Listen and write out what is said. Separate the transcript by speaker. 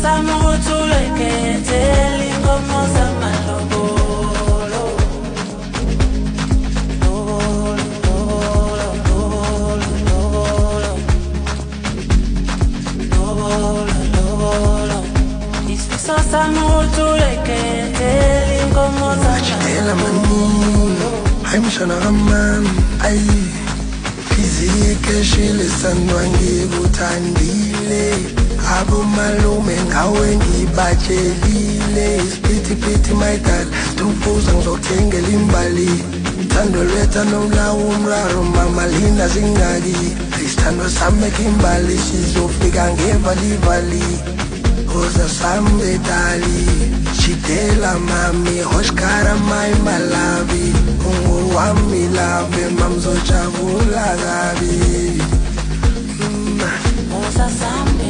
Speaker 1: sami uthule ketheli ngomo zamalobolo isifiso sami uthule ketheli ngomo zamalobolo
Speaker 2: hayi mshana kamani ayi fizike shile sandwa ngikuthandile abo malume ngawe ngibatshelile isiphithiphithi my dad tufuza ngizokuthengela imbali ithando lwetha nomlawo umraro mama linda zingaki isithando sami ekimbali sizofika ngevalivali oza sambe dali chitela mami hoshkara my malavi wami lave mamzojavula gabi
Speaker 1: oza sambe